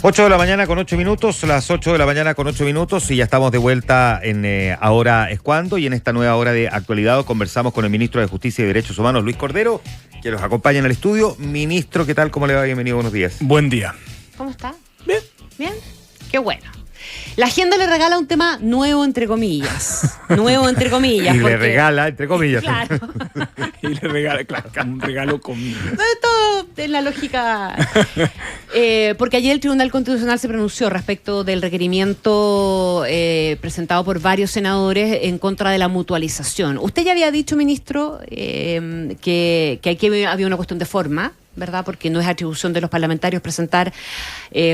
8 de la mañana con 8 minutos, las 8 de la mañana con 8 minutos y ya estamos de vuelta en Ahora es Cuando, y en esta nueva hora de actualidad conversamos con el ministro de Justicia y Derechos Humanos, Luis Cordero, que nos acompaña en el estudio. Ministro, ¿qué tal? ¿Cómo le va? Bienvenido, buenos días. Buen día. ¿Cómo está? Bien. ¿Bien? Qué bueno. La agenda le regala un tema nuevo, entre comillas. Nuevo, entre comillas. Y porque... le regala, entre comillas. Claro. Y le regala, claro, un regalo conmigo. Todo en la lógica. Porque ayer el Tribunal Constitucional se pronunció respecto del requerimiento presentado por varios senadores en contra de la mutualización. Usted ya había dicho, ministro, que aquí había una cuestión de forma, ¿verdad? Porque no es atribución de los parlamentarios presentar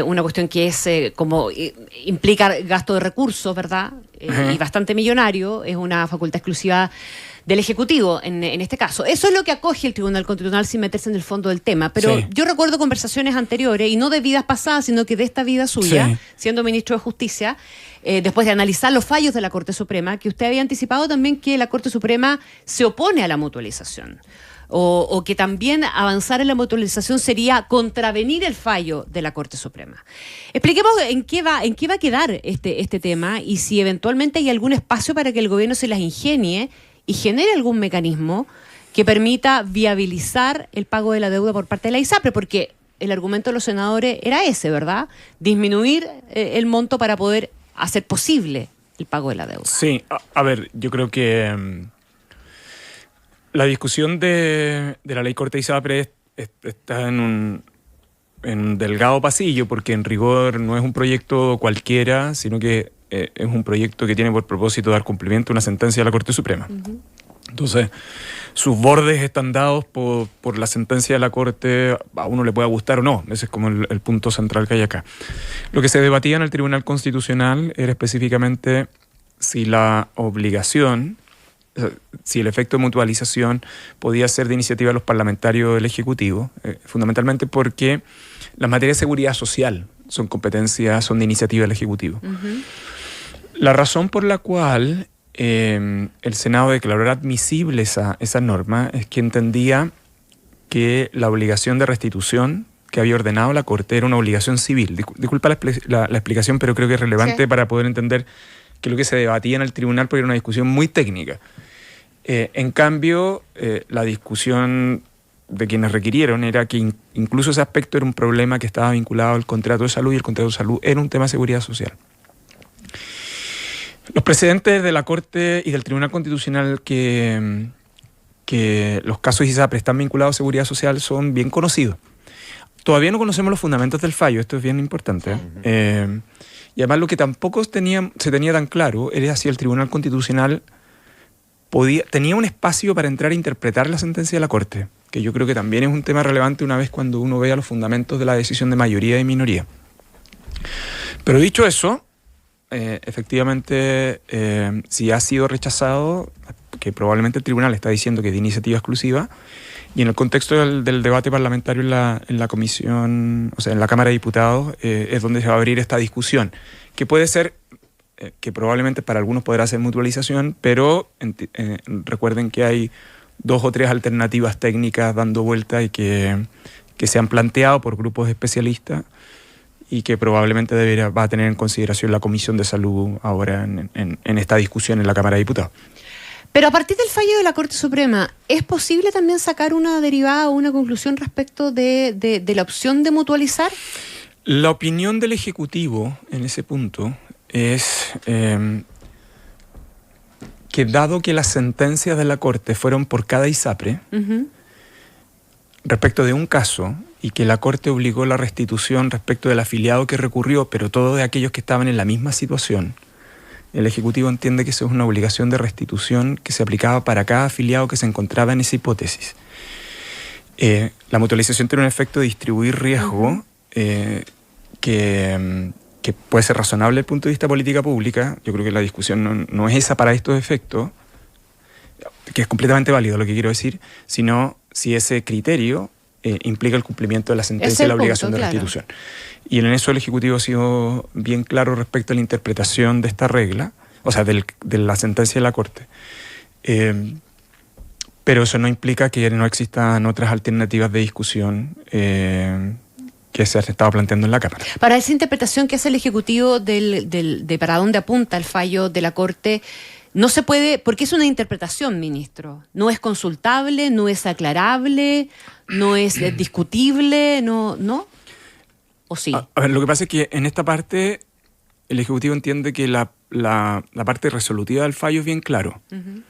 una cuestión que es como implica gasto de recursos, ¿verdad? Y bastante millonario, es una facultad exclusiva del Ejecutivo en este caso. Eso es lo que acoge el Tribunal Constitucional sin meterse en el fondo del tema. Pero sí, yo recuerdo conversaciones anteriores, y no de vidas pasadas, sino que de esta vida suya, sí, siendo ministro de Justicia, después de analizar los fallos de la Corte Suprema, que usted había anticipado también que la Corte Suprema se opone a la mutualización. O que también avanzar en la mutualización sería contravenir el fallo de la Corte Suprema. Expliquemos en qué va a quedar este tema, y si eventualmente hay algún espacio para que el gobierno se las ingenie y genere algún mecanismo que permita viabilizar el pago de la deuda por parte de la ISAPRE, porque el argumento de los senadores era ese, ¿verdad? Disminuir el monto para poder hacer posible el pago de la deuda. Sí, a ver, yo creo que la discusión de la ley Corte ISAPRE está en un delgado pasillo, porque en rigor no es un proyecto cualquiera, sino que es un proyecto que tiene por propósito dar cumplimiento a una sentencia de la Corte Suprema. Uh-huh. Entonces, sus bordes están dados por la sentencia de la Corte, a uno le pueda gustar o no, ese es como el punto central que hay acá. Lo que se debatía en el Tribunal Constitucional era específicamente si la obligación, si el efecto de mutualización podía ser de iniciativa de los parlamentarios del Ejecutivo, fundamentalmente porque las materias de seguridad social son de iniciativa del Ejecutivo. Uh-huh. La razón por la cual el Senado declaró admisible esa norma es que entendía que la obligación de restitución que había ordenado la Corte era una obligación civil. Disculpa la explicación, pero creo que es relevante, sí, para poder entender que lo que se debatía en el tribunal, porque era una discusión muy técnica. En cambio, la discusión de quienes requirieron era que incluso ese aspecto era un problema que estaba vinculado al contrato de salud, y el contrato de salud era un tema de seguridad social. Los precedentes de la Corte y del Tribunal Constitucional que los casos ISAPRE están vinculados a seguridad social son bien conocidos. Todavía no conocemos los fundamentos del fallo, esto es bien importante. Uh-huh. Y además lo que tampoco se tenía tan claro era si el Tribunal Constitucional tenía un espacio para entrar a interpretar la sentencia de la Corte, que yo creo que también es un tema relevante una vez cuando uno vea los fundamentos de la decisión de mayoría y minoría. Pero dicho eso, efectivamente, si ha sido rechazado, que probablemente el tribunal está diciendo que es de iniciativa exclusiva, y en el contexto del debate parlamentario en la comisión, o sea, en la Cámara de Diputados, es donde se va a abrir esta discusión, que puede ser, que probablemente para algunos podrá ser mutualización, pero recuerden que hay 2 o 3 alternativas técnicas dando vuelta y que se han planteado por grupos especialistas, y que probablemente va a tener en consideración la Comisión de Salud ahora en esta discusión en la Cámara de Diputados. Pero a partir del fallo de la Corte Suprema, ¿es posible también sacar una derivada o una conclusión respecto de la opción de mutualizar? La opinión del Ejecutivo en ese punto es que, dado que las sentencias de la Corte fueron por cada ISAPRE, uh-huh, respecto de un caso, y que la Corte obligó la restitución respecto del afiliado que recurrió, pero todos de aquellos que estaban en la misma situación, el Ejecutivo entiende que eso es una obligación de restitución que se aplicaba para cada afiliado que se encontraba en esa hipótesis. La mutualización tiene un efecto de distribuir riesgo, que puede ser razonable desde el punto de vista de política pública. Yo creo que la discusión no es esa para estos efectos, que es completamente válido lo que quiero decir, sino si ese criterio implica el cumplimiento de la sentencia y la obligación de restitución. Y en eso el Ejecutivo ha sido bien claro respecto a la interpretación de esta regla, o sea, de la sentencia de la Corte. Pero eso no implica que no existan otras alternativas de discusión que se ha estado planteando en la Cámara. Para esa interpretación que hace el Ejecutivo de para dónde apunta el fallo de la Corte, no se puede, porque es una interpretación, ministro. No es consultable, no es aclarable, no es discutible, ¿no? ¿O sí? A ver, lo que pasa es que en esta parte el Ejecutivo entiende que la parte resolutiva del fallo es bien claro. Uh-huh.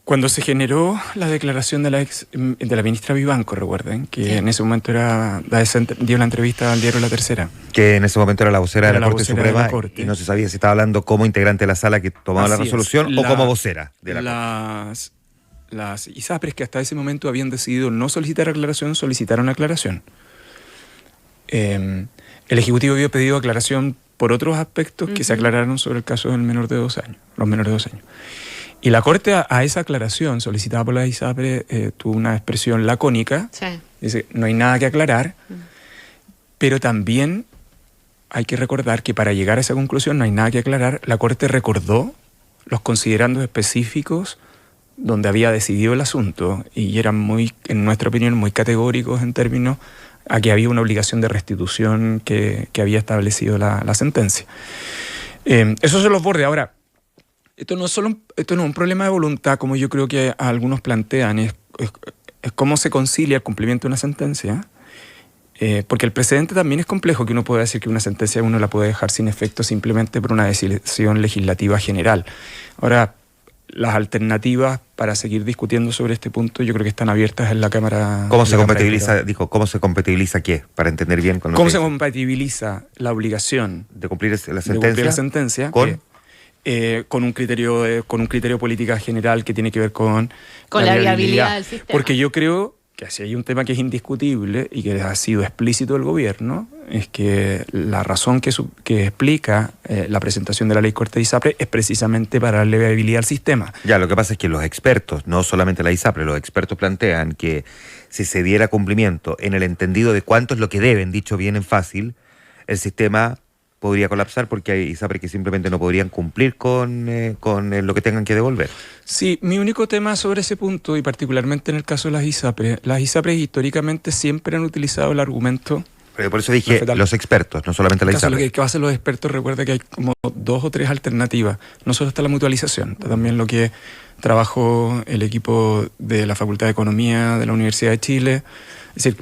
Cuando se generó la declaración de la ministra Vivanco, recuerden, que sí, en ese momento dio la entrevista al diario La Tercera. Que en ese momento era la vocera de la Corte vocera Suprema de la Corte. y no se sabía si estaba hablando como integrante de la sala que tomaba la resolución o como vocera de la Corte. Las ISAPRES que hasta ese momento habían decidido no solicitar aclaración, solicitaron aclaración. El Ejecutivo había pedido aclaración por otros aspectos que se aclararon sobre el caso del menor de 2 años, los menores de 2 años. Y la Corte a esa aclaración solicitada por la ISAPRE tuvo una expresión lacónica. Sí. Dice, no hay nada que aclarar, pero también hay que recordar que para llegar a esa conclusión no hay nada que aclarar. La Corte recordó los considerandos específicos donde había decidido el asunto y eran muy, en nuestra opinión, muy categóricos en términos a que había una obligación de restitución que había establecido la sentencia. Esos son los bordes. Ahora, esto no es un problema de voluntad, como yo creo que algunos plantean, es cómo se concilia el cumplimiento de una sentencia, porque el precedente también es complejo, que uno puede decir que una sentencia uno la puede dejar sin efecto simplemente por una decisión legislativa general. Ahora, las alternativas para seguir discutiendo sobre este punto yo creo que están abiertas en la Cámara. ¿Cómo se compatibiliza, ¿cómo se compatibiliza qué? Para entender bien con lo ¿Cómo que se dice. compatibiliza la obligación De cumplir la sentencia? de cumplir la sentencia ¿Con? Con un criterio política general que tiene que ver con la viabilidad del sistema. Porque yo creo que si hay un tema que es indiscutible y que ha sido explícito del gobierno, es que la razón que explica la presentación de la ley Corte de ISAPRE es precisamente para darle viabilidad al sistema. Ya, lo que pasa es que los expertos, no solamente la ISAPRE, los expertos plantean que si se diera cumplimiento en el entendido de cuánto es lo que deben, dicho bien en fácil, el sistema podría colapsar porque hay ISAPRE que simplemente no podrían cumplir con lo que tengan que devolver. Sí, mi único tema sobre ese punto, y particularmente en el caso de las ISAPRE históricamente siempre han utilizado el argumento... Pero por eso dije los expertos, no solamente la ISAPRE. Lo que hacen los expertos, recuerda que hay como 2 o 3 alternativas. No solo está la mutualización, está también lo que trabajó el equipo de la Facultad de Economía de la Universidad de Chile. Es decir,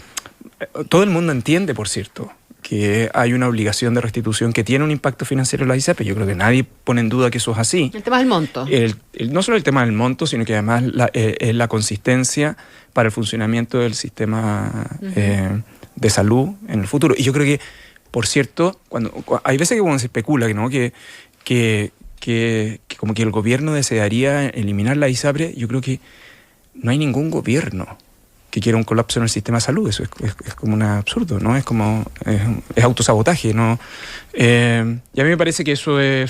todo el mundo entiende, por cierto, que hay una obligación de restitución que tiene un impacto financiero en la ISAPRE. Yo creo que nadie pone en duda que eso es así. El tema del monto. No solo el tema del monto, sino que además es la consistencia para el funcionamiento del sistema de salud en el futuro. Y yo creo que, por cierto, hay veces que cuando se especula ¿no? que como que el gobierno desearía eliminar la ISAPRE, yo creo que no hay ningún gobierno que quiera un colapso en el sistema de salud. Eso es como un absurdo, ¿no? Es como es autosabotaje, ¿no? Y a mí me parece que eso yo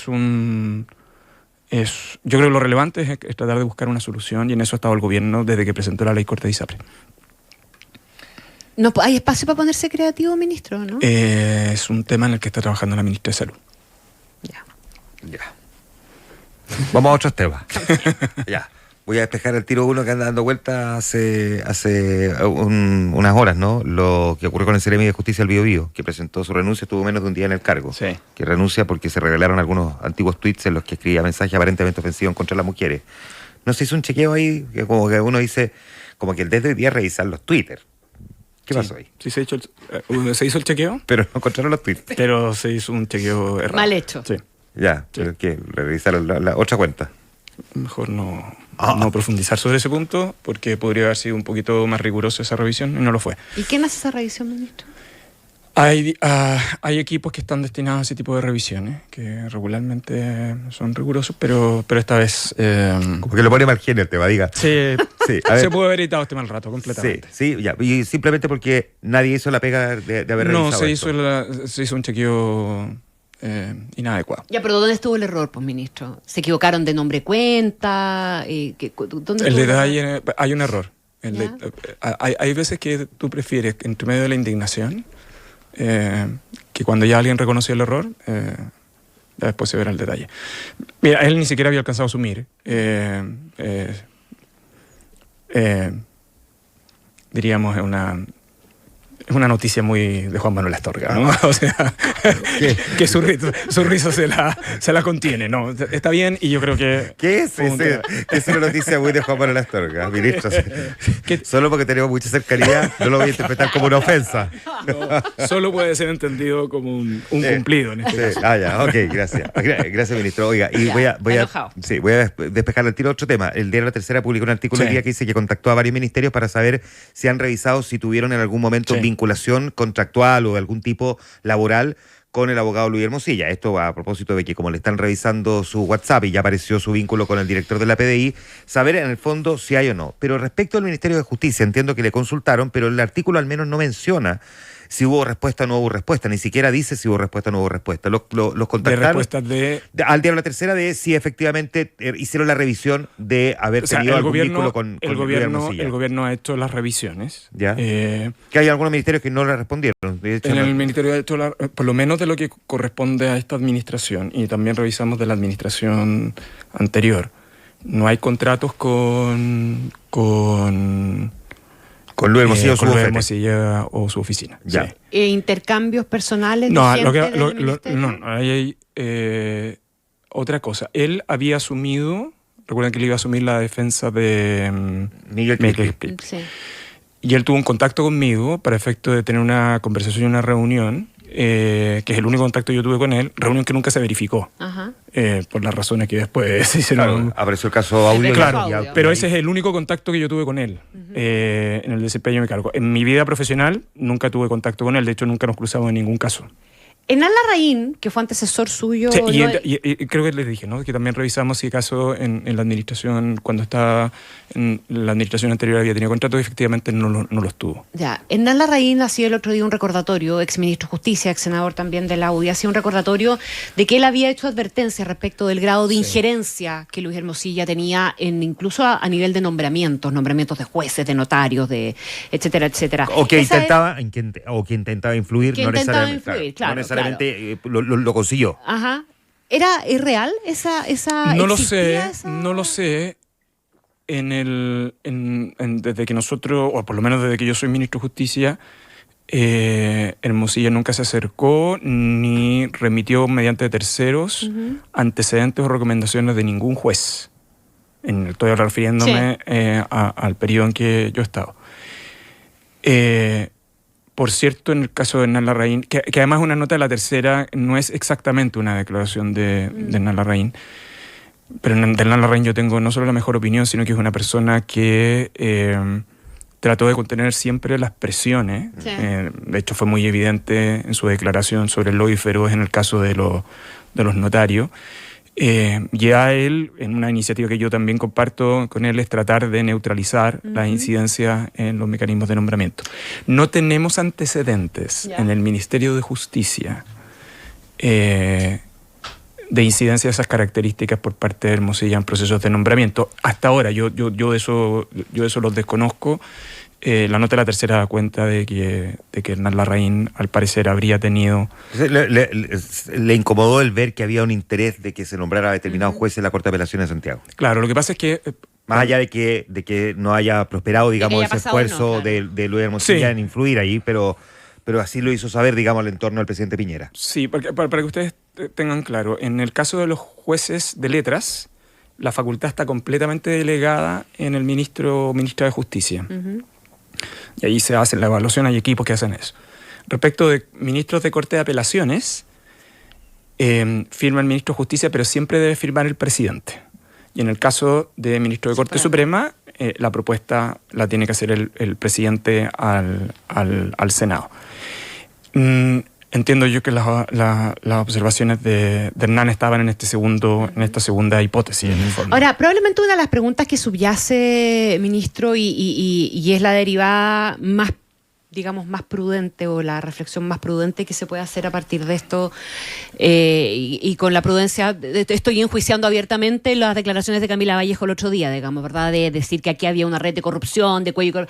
creo que lo relevante es tratar de buscar una solución, y en eso ha estado el gobierno desde que presentó la ley Corte de ISAPRE. No, ¿hay espacio para ponerse creativo, ministro, no? Es un tema en el que está trabajando la ministra de Salud. Ya. Vamos a otros temas. Ya. Voy a despejar el tiro uno que anda dando vuelta hace unas horas, ¿no? Lo que ocurrió con el Seremi de Justicia del Biobío, que presentó su renuncia, estuvo menos de un día en el cargo. Sí. Que renuncia porque se revelaron algunos antiguos tweets en los que escribía mensajes aparentemente ofensivos contra las mujeres. No se hizo un chequeo ahí, que como que uno dice, como que desde hoy día revisar los Twitter. ¿Qué pasó ahí? Sí, se hizo el chequeo. Pero no encontraron los tweets. Pero se hizo un chequeo errado. Mal hecho. Sí. Ya, Sí. pero que revisaron la otra cuenta. Mejor no profundizar sobre ese punto, porque podría haber sido un poquito más riguroso esa revisión, y no lo fue. ¿Y quién hace esa revisión, ministro? Hay equipos que están destinados a ese tipo de revisiones, que regularmente son rigurosos, pero esta vez... Como que lo pone mal genio el tema, diga. Sí, a ver. se puede haber editado este mal rato completamente. Sí, ya. Y simplemente porque nadie hizo la pega de haber revisado No, se esto. hizo un chequeo inadecuado. Ya, pero ¿dónde estuvo el error, pues, ministro? ¿Se equivocaron de nombre cuenta? ¿Dónde El estuvo detalle, hay un error. ¿Ya? Hay veces que tú prefieres, entre medio de la indignación, que cuando ya alguien reconoció el error, ya después se verá el detalle. Mira, él ni siquiera había alcanzado a asumir. Diríamos, Es una noticia muy de Juan Manuel Astorga, ¿no? O sea, que su risa se la contiene, ¿no? Está bien y yo creo que... ¿Qué es ese? Es una noticia muy de Juan Manuel Astorga, ministro. Solo porque tenemos mucha cercanía, no lo voy a interpretar como una ofensa. No, solo puede ser entendido como un cumplido en este caso. Ya, ok, gracias. Gracias, ministro. Oiga, y voy a despejar el tiro otro tema. El diario La Tercera publicó un artículo el día que dice que contactó a varios ministerios para saber si han revisado si tuvieron en algún momento vinculación contractual o de algún tipo laboral con el abogado Luis Hermosilla. Esto a propósito de que como le están revisando su WhatsApp y ya apareció su vínculo con el director de la PDI, saber en el fondo si hay o no. Pero respecto al Ministerio de Justicia, entiendo que le consultaron, pero el artículo al menos no menciona si hubo respuesta o no hubo respuesta, ni siquiera dice si hubo respuesta o no hubo respuesta. Los contactaron de respuestas al diario La Tercera de si efectivamente hicieron la revisión de haber tenido algún vínculo con el gobierno ha hecho las revisiones. ¿Ya? Que hay algunos ministerios que no le respondieron. De hecho, el ministerio ha hecho, por lo menos de lo que corresponde a esta administración, y también revisamos de la administración anterior, no hay contratos con Luis Hermosilla o su oficina. Ya. Sí. ¿Intercambios personales? No, hay otra cosa. Él había asumido, recuerden que él iba a asumir la defensa de Miguel Clip. Sí. Y él tuvo un contacto conmigo para efecto de tener una conversación y una reunión, que es el único contacto que yo tuve con él, reunión que nunca se verificó. Ajá. Por las razones que después se hicieron. Claro, apareció el caso audio. Claro, pero ese es el único contacto que yo tuve con él en el desempeño de mi cargo. En mi vida profesional nunca tuve contacto con él, de hecho nunca nos cruzamos en ningún caso. Hernán Larraín, que fue antecesor suyo... Sí, y creo que les dije, ¿no? Que también revisamos si acaso en la administración, cuando estaba en la administración anterior había tenido contratos, y efectivamente no los tuvo. Ya, Hernán Larraín hacía el otro día un recordatorio, exministro de Justicia, ex senador también de la UDI, hacía un recordatorio de que él había hecho advertencias respecto del grado de injerencia que Luis Hermosilla tenía incluso a nivel de nombramientos de jueces, de notarios, de etcétera, etcétera. O que intentaba influir, que no intentaba necesariamente. Influir, claro, no necesariamente lo consiguió. Ajá. ¿Es real esa no lo sé. Desde que nosotros, o por lo menos desde que yo soy ministro de Justicia, Hermosilla nunca se acercó ni remitió mediante terceros antecedentes o recomendaciones de ningún juez. Estoy refiriéndome al periodo en que yo he estado. Por cierto, en el caso de Hernán Larraín, que además una nota de La Tercera no es exactamente una declaración de Hernán Larraín, pero de Hernán Larraín yo tengo no solo la mejor opinión, sino que es una persona que trató de contener siempre las presiones. Sí. De hecho, fue muy evidente en su declaración sobre el lobby feroz en el caso de los notarios. Ya él, en una iniciativa que yo también comparto con él, es tratar de neutralizar las incidencias en los mecanismos de nombramiento. No tenemos antecedentes en el Ministerio de Justicia de incidencia de esas características por parte de Hermosilla en procesos de nombramiento. Hasta ahora, yo eso los desconozco. La nota de La Tercera da cuenta de que Hernán Larraín, al parecer, habría tenido... Le incomodó el ver que había un interés de que se nombrara a determinados jueces en la Corte de Apelaciones de Santiago. Claro, lo que pasa es que... Más allá de que no haya prosperado, digamos, ese esfuerzo de Luis Hermosilla en influir ahí, pero así lo hizo saber, digamos, al entorno del presidente Piñera. Sí, para que ustedes tengan claro, en el caso de los jueces de letras, la facultad está completamente delegada en el ministra de Justicia. Y ahí se hace la evaluación, hay equipos que hacen eso. Respecto de ministros de Corte de Apelaciones, firma el ministro de Justicia, pero siempre debe firmar el presidente. Y en el caso de ministro de Corte Suprema, la propuesta la tiene que hacer el presidente al Senado. Entiendo yo que las observaciones de Hernán estaban en esta segunda hipótesis. En el informe. Ahora, probablemente una de las preguntas que subyace, ministro, y es la derivada más, digamos, más prudente, o la reflexión más prudente que se puede hacer a partir de esto, y con la prudencia, estoy enjuiciando abiertamente las declaraciones de Camila Vallejo el otro día, digamos, ¿verdad? De decir que aquí había una red de corrupción, de cuello.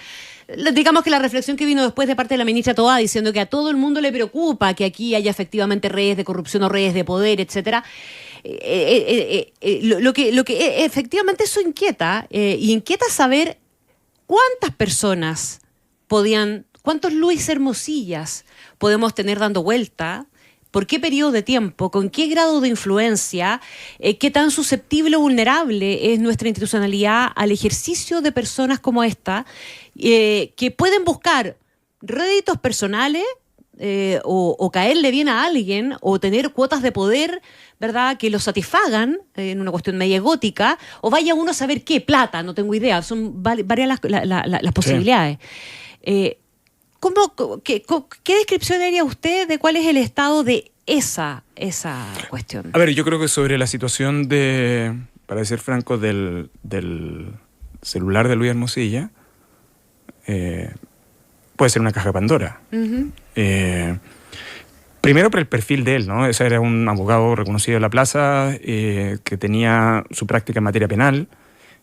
Digamos que la reflexión que vino después de parte de la ministra Toá, diciendo que a todo el mundo le preocupa que aquí haya efectivamente redes de corrupción o redes de poder, etcétera. Lo que efectivamente eso inquieta, y inquieta saber cuántas personas podían ¿Cuántos Luis Hermosillas podemos tener dando vuelta? ¿Por qué periodo de tiempo? ¿Con qué grado de influencia? ¿Qué tan susceptible o vulnerable es nuestra institucionalidad al ejercicio de personas como esta que pueden buscar réditos personales o caerle bien a alguien o tener cuotas de poder, ¿verdad?, que los satisfagan en una cuestión media gótica, o vaya uno a saber qué, plata, no tengo idea, son varias las posibilidades. Sí. ¿Qué descripción haría usted de cuál es el estado de esa cuestión? A ver, yo creo que sobre la situación para ser franco, del celular de Luis Hermosilla, puede ser una caja de Pandora. Uh-huh. Primero por el perfil de él, ¿no? Ese era un abogado reconocido de la plaza, que tenía su práctica en materia penal,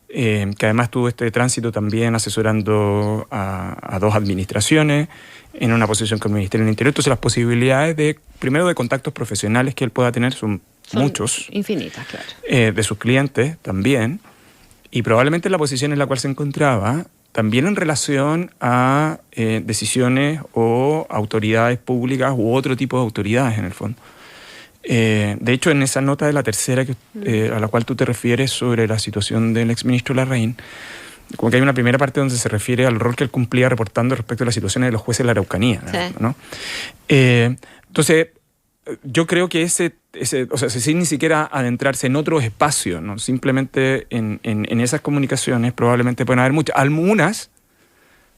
que además tuvo este tránsito también asesorando a dos administraciones en una posición con el Ministerio del Interior. Entonces las posibilidades primero de contactos profesionales que él pueda tener son muchos. Infinitas, claro. De sus clientes también, y probablemente la posición en la cual se encontraba también en relación a decisiones o autoridades públicas u otro tipo de autoridades en el fondo. De hecho, en esa nota de la tercera a la cual tú te refieres sobre la situación del exministro Larraín, como que hay una primera parte donde se refiere al rol que él cumplía reportando respecto a las situaciones de los jueces de la Araucanía, sí, ¿no? Entonces, yo creo que sin ni siquiera adentrarse en otros espacios, ¿no? Simplemente en esas comunicaciones probablemente pueden haber muchas. Algunas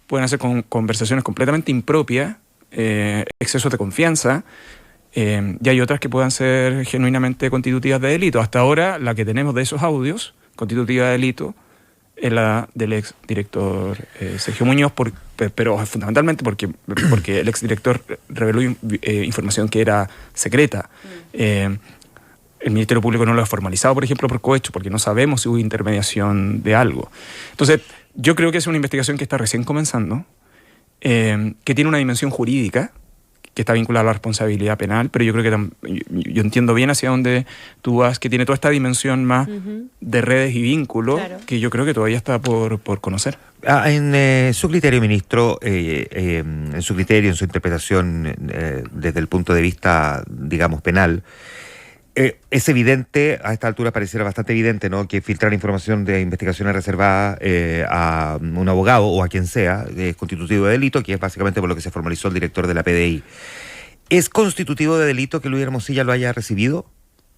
pueden hacer conversaciones completamente impropias, excesos de confianza, y hay otras que puedan ser genuinamente constitutivas de delito. Hasta ahora, la que tenemos de esos audios, constitutiva de delito, es la del exdirector Sergio Muñoz, pero fundamentalmente porque el exdirector reveló información que era secreta. El Ministerio Público no lo ha formalizado, por ejemplo, por cohecho, porque no sabemos si hubo intermediación de algo. Entonces, yo creo que es una investigación que está recién comenzando, que tiene una dimensión jurídica, que está vinculada a la responsabilidad penal, pero yo creo que yo entiendo bien hacia dónde tú vas, que tiene toda esta dimensión más de redes y vínculos, claro, que yo creo que todavía está por conocer. En su criterio, ministro, en su criterio, en su interpretación, desde el punto de vista, digamos, penal, es evidente, a esta altura pareciera bastante evidente, ¿no?, que filtrar información de investigaciones reservadas a un abogado o a quien sea es constitutivo de delito, que es básicamente por lo que se formalizó el director de la PDI. ¿Es constitutivo de delito que Luis Hermosilla lo haya recibido?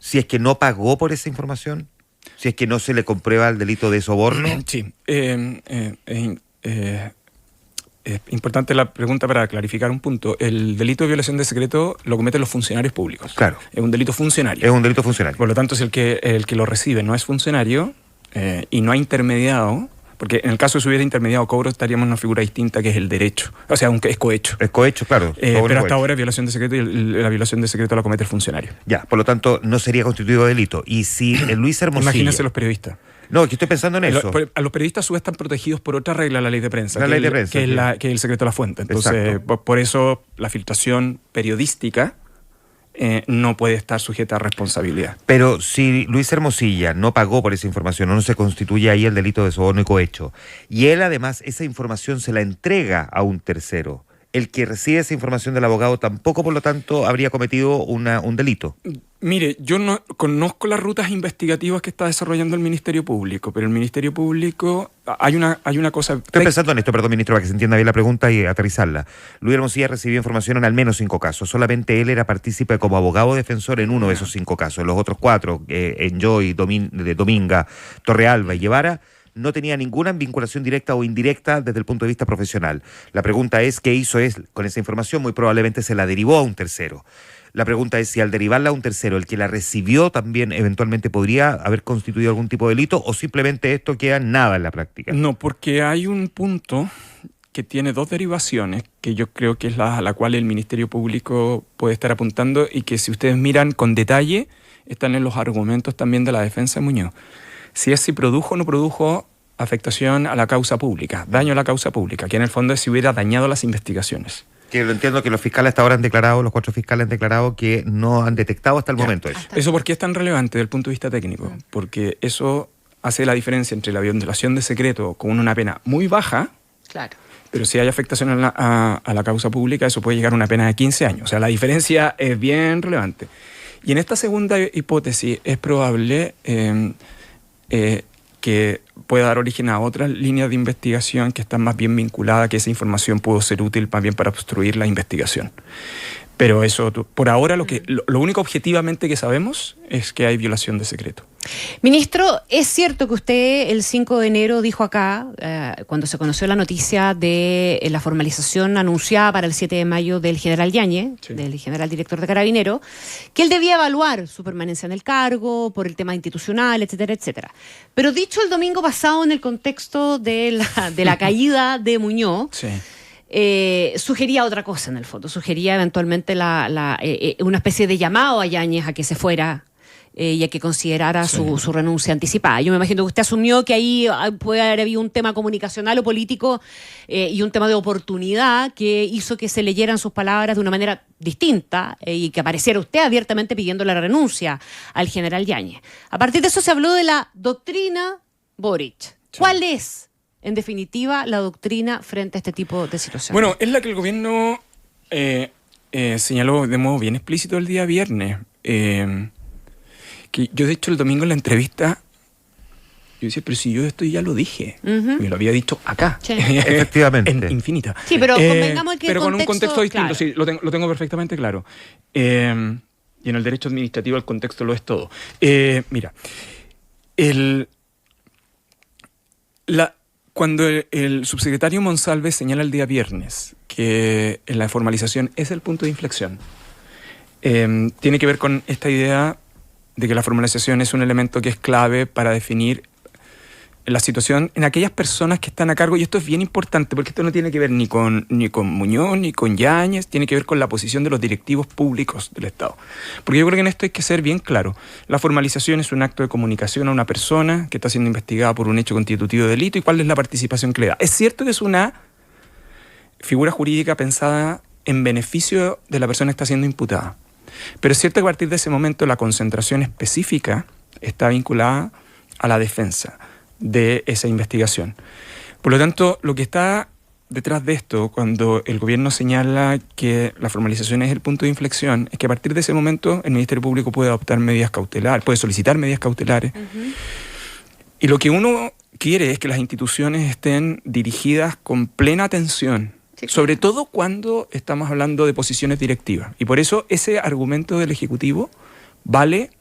Si es que no pagó por esa información, si es que no se le comprueba el delito de soborno. Sí, es importante la pregunta para clarificar un punto. El delito de violación de secreto lo cometen los funcionarios públicos. Claro. Es un delito funcionario. Es un delito funcionario. Por lo tanto, si el que lo recibe no es funcionario y no ha intermediado, porque en el caso de si hubiera intermediado cobro estaríamos en una figura distinta que es el derecho. O sea, aunque es cohecho. Es cohecho, claro. Pero hasta ahora es violación de secreto y la violación de secreto la comete el funcionario. Ya, por lo tanto, no sería constitutivo de delito. Y si Luis Hermosilla... Imagínense los periodistas. No, que estoy pensando en eso. A los periodistas a su vez están protegidos por otra regla, la ley de prensa. La ley de prensa. Que es el secreto de la fuente. Entonces, por eso la filtración periodística no puede estar sujeta a responsabilidad. Pero si Luis Hermosilla no pagó por esa información, o no se constituye ahí el delito de soborno y cohecho, y él además esa información se la entrega a un tercero, el que recibe esa información del abogado tampoco, por lo tanto, habría cometido un delito. Mire, yo no conozco las rutas investigativas que está desarrollando el Ministerio Público, pero el Ministerio Público, hay una cosa... Estoy pensando en esto, perdón, ministro, para que se entienda bien la pregunta y aterrizarla. Luis Hermosilla recibió información en al menos 5 casos. Solamente él era partícipe como abogado defensor en uno de esos 5 casos. En los otros 4, Enjoy, Dominga, Torrealba y Guevara, no tenía ninguna vinculación directa o indirecta desde el punto de vista profesional. La pregunta es, ¿qué hizo él con esa información? Muy probablemente se la derivó a un tercero. La pregunta es si al derivarla a un tercero, el que la recibió también eventualmente podría haber constituido algún tipo de delito, o simplemente esto queda en nada en la práctica. No, porque hay un punto que tiene 2 derivaciones que yo creo que es a la cual el Ministerio Público puede estar apuntando y que si ustedes miran con detalle están en los argumentos también de la defensa de Muñoz. Si produjo o no produjo afectación a la causa pública, daño a la causa pública, que en el fondo es si hubiera dañado las investigaciones. Que lo entiendo que los fiscales hasta ahora han declarado, los 4 fiscales han declarado que no han detectado hasta el momento eso. ¿Eso por qué es tan relevante desde el punto de vista técnico? Porque eso hace la diferencia entre la violación de secreto con una pena muy baja, claro, Pero si hay afectación a la causa pública, eso puede llegar a una pena de 15 años. O sea, la diferencia es bien relevante. Y en esta segunda hipótesis es probable que pueda dar origen a otras líneas de investigación que están más bien vinculadas, que esa información pudo ser útil más bien para obstruir la investigación. Pero eso, por ahora, lo único objetivamente que sabemos es que hay violación de secreto. Ministro, es cierto que usted el 5 de enero dijo acá, cuando se conoció la noticia de la formalización anunciada para el 7 de mayo del general Yáñez, sí, del general director de Carabineros, que él debía evaluar su permanencia en el cargo por el tema institucional, etcétera, etcétera. Pero dicho el domingo pasado en el contexto de la caída de Muñoz, sí, sugería otra cosa en el fondo, sugería eventualmente una especie de llamado a Yáñez a que se fuera y a que considerara sí, su renuncia anticipada. Yo me imagino que usted asumió que ahí puede haber habido un tema comunicacional o político y un tema de oportunidad que hizo que se leyeran sus palabras de una manera distinta y que apareciera usted abiertamente pidiendo la renuncia al general Yáñez. A partir de eso se habló de la doctrina Boric. Sí. ¿Cuál es, en definitiva, la doctrina frente a este tipo de situaciones? Bueno, es la que el gobierno señaló de modo bien explícito el día viernes. Que yo, de hecho, el domingo en la entrevista, yo decía, pero si yo esto ya lo dije. Me lo había dicho acá. Sí. Efectivamente. En Infinita. Sí, pero convengamos que pero con un contexto distinto, claro. Sí, lo tengo perfectamente claro. Y en el derecho administrativo el contexto lo es todo. Mira, cuando el subsecretario Monsalve señala el día viernes que la formalización es el punto de inflexión, tiene que ver con esta idea de que la formalización es un elemento que es clave para definir la situación en aquellas personas que están a cargo, y esto es bien importante porque esto no tiene que ver ni con Muñoz ni con Yáñez, tiene que ver con la posición de los directivos públicos del Estado. Porque yo creo que en esto hay que ser bien claro. La formalización es un acto de comunicación a una persona que está siendo investigada por un hecho constitutivo de delito, y cuál es la participación que le da. Es cierto que es una figura jurídica pensada en beneficio de la persona que está siendo imputada. Pero es cierto que a partir de ese momento la concentración específica está vinculada a la defensa de esa investigación. Por lo tanto, lo que está detrás de esto, cuando el gobierno señala que la formalización es el punto de inflexión, es que a partir de ese momento el Ministerio Público puede adoptar medidas cautelares, puede solicitar medidas cautelares. Y lo que uno quiere es que las instituciones estén dirigidas con plena atención, sobre todo cuando estamos hablando de posiciones directivas. Y por eso ese argumento del Ejecutivo vale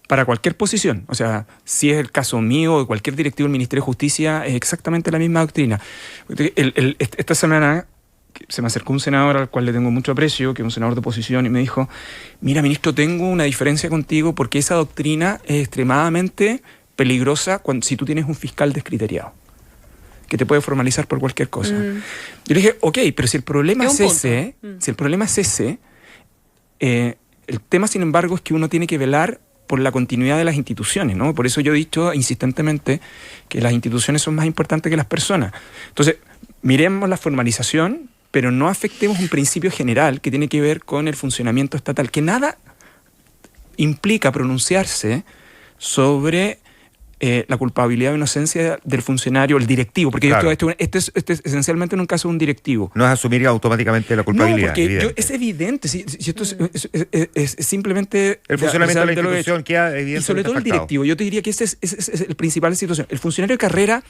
para cualquier posición. O sea, si es el caso mío o de cualquier directivo del Ministerio de Justicia, es exactamente la misma doctrina. Esta semana se me acercó un senador al cual le tengo mucho aprecio, que es un senador de oposición, y me dijo, mira, ministro, tengo una diferencia contigo porque esa doctrina es extremadamente peligrosa si tú tienes un fiscal descriteriado, que te puede formalizar por cualquier cosa. Yo le dije, ok, pero si el problema es ese, el tema, sin embargo, es que uno tiene que velar por la continuidad de las instituciones, ¿no? Por eso yo he dicho insistentemente que las instituciones son más importantes que las personas. Entonces, miremos la formalización, pero no afectemos un principio general que tiene que ver con el funcionamiento estatal, que nada implica pronunciarse sobre la culpabilidad o inocencia del funcionario, el directivo, porque claro, esto es esencialmente en un caso de un directivo. No es asumir automáticamente la culpabilidad. No, porque es evidente, si esto es simplemente el funcionamiento de la institución que ha evidentemente y sobre todo afectado. El directivo, yo te diría que ese es el principal situación. El funcionario de carrera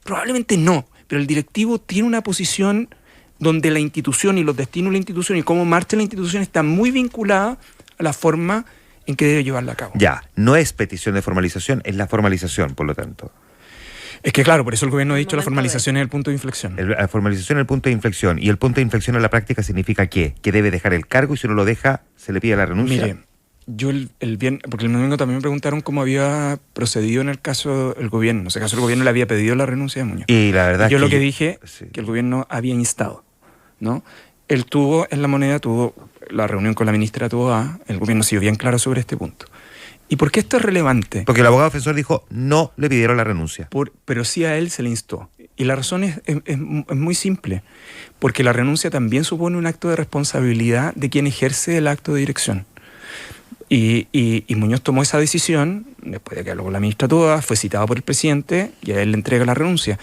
probablemente no, pero el directivo tiene una posición donde la institución y los destinos de la institución y cómo marcha la institución está muy vinculada a la forma en que debe llevarla a cabo. Ya, no es petición de formalización, es la formalización, por lo tanto. Es que claro, por eso el gobierno ha dicho la formalización es el punto de inflexión. La formalización es el punto de inflexión. ¿Y el punto de inflexión en la práctica significa qué? Que debe dejar el cargo y si no lo deja, se le pide la renuncia. Mire, yo el viernes, porque el domingo también me preguntaron cómo había procedido en el caso del gobierno. En ese caso el gobierno le había pedido la renuncia de Muñoz. Y la verdad yo lo que dije, sí, que el gobierno había instado, ¿no? Él tuvo en La Moneda, tuvo la reunión con la ministra Toa, el gobierno ha sido bien claro sobre este punto. ¿Y por qué esto es relevante? Porque el abogado defensor dijo, no le pidieron la renuncia. Pero sí a él se le instó. Y la razón es muy simple, porque la renuncia también supone un acto de responsabilidad de quien ejerce el acto de dirección. Y Muñoz tomó esa decisión, después de que habló con la ministra Toda, fue citado por el presidente y a él le entrega la renuncia.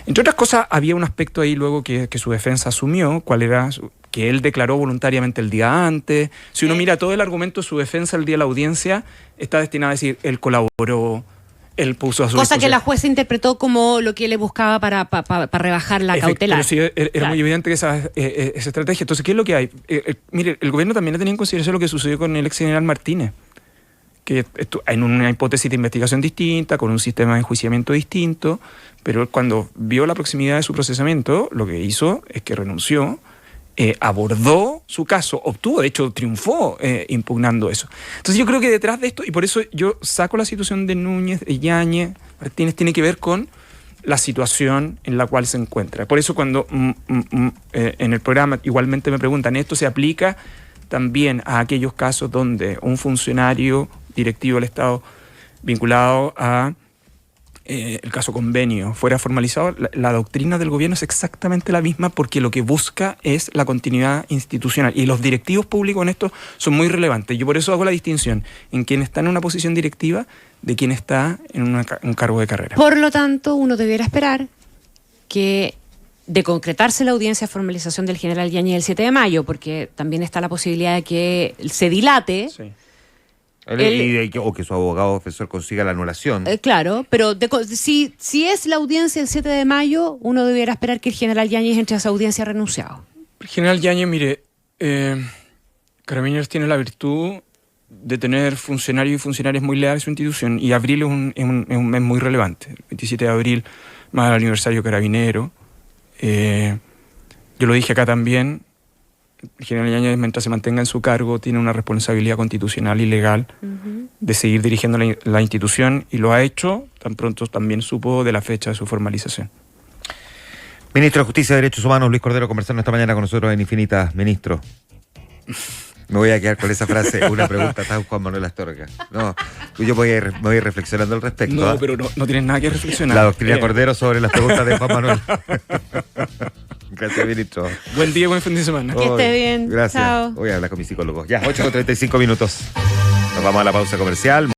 Entre otras cosas, había un aspecto ahí luego que su defensa asumió, cuál era que él declaró voluntariamente el día antes. Si uno mira todo el argumento de su defensa el día de la audiencia, está destinado a decir, él colaboró, él puso a su cosa disposición. que la jueza interpretó como lo que le buscaba para rebajar la cautelar. Pero sí, era Claro. muy evidente que esa estrategia. Entonces, ¿qué es lo que hay? Mire, el gobierno también ha tenido en consideración lo que sucedió con el ex general Martínez, que en una hipótesis de investigación distinta, con un sistema de enjuiciamiento distinto, pero él, cuando vio la proximidad de su procesamiento, lo que hizo es que renunció, abordó su caso, obtuvo, de hecho triunfó impugnando eso. Entonces yo creo que detrás de esto, y por eso yo saco la situación de Núñez, de Yáñez, Martínez, tiene que ver con la situación en la cual se encuentra. Por eso cuando en el programa igualmente me preguntan, ¿esto se aplica también a aquellos casos donde un funcionario directivo del Estado vinculado a el caso convenio fuera formalizado? La doctrina del gobierno es exactamente la misma, porque lo que busca es la continuidad institucional, y los directivos públicos en esto son muy relevantes. Yo por eso hago la distinción en quien está en una posición directiva de quien está en un cargo de carrera. Por lo tanto, uno debiera esperar que, de concretarse la audiencia de formalización del general Yáñez el 7 de mayo, porque también está la posibilidad de que se dilate. Sí. O que su abogado defensor consiga la anulación. Claro, pero si es la audiencia el 7 de mayo, uno debiera esperar que el general Yáñez entre a esa audiencia renunciado. El general Yáñez, mire, Carabineros tiene la virtud de tener funcionarios y funcionarias muy leales a su institución, y abril es un mes muy relevante. El 27 de abril, más el aniversario Carabinero. Yo lo dije acá también. El general Yáñez, mientras se mantenga en su cargo, tiene una responsabilidad constitucional y legal de seguir dirigiendo la institución, y lo ha hecho, tan pronto también supo de la fecha de su formalización. Ministro de Justicia y Derechos Humanos, Luis Cordero, conversando esta mañana con nosotros en Infinitas. Ministro, me voy a quedar con esa frase, una pregunta, está Juan Manuel Astorga. No, yo me voy reflexionando al respecto. No, pero no tienes nada que reflexionar. La doctrina Cordero sobre las preguntas de Juan Manuel. Gracias, ministro. Buen día, buen fin de semana. Que esté bien. Gracias. Chao. Voy a hablar con mi psicólogo. Ya, 8:35 minutos. Nos vamos a la pausa comercial.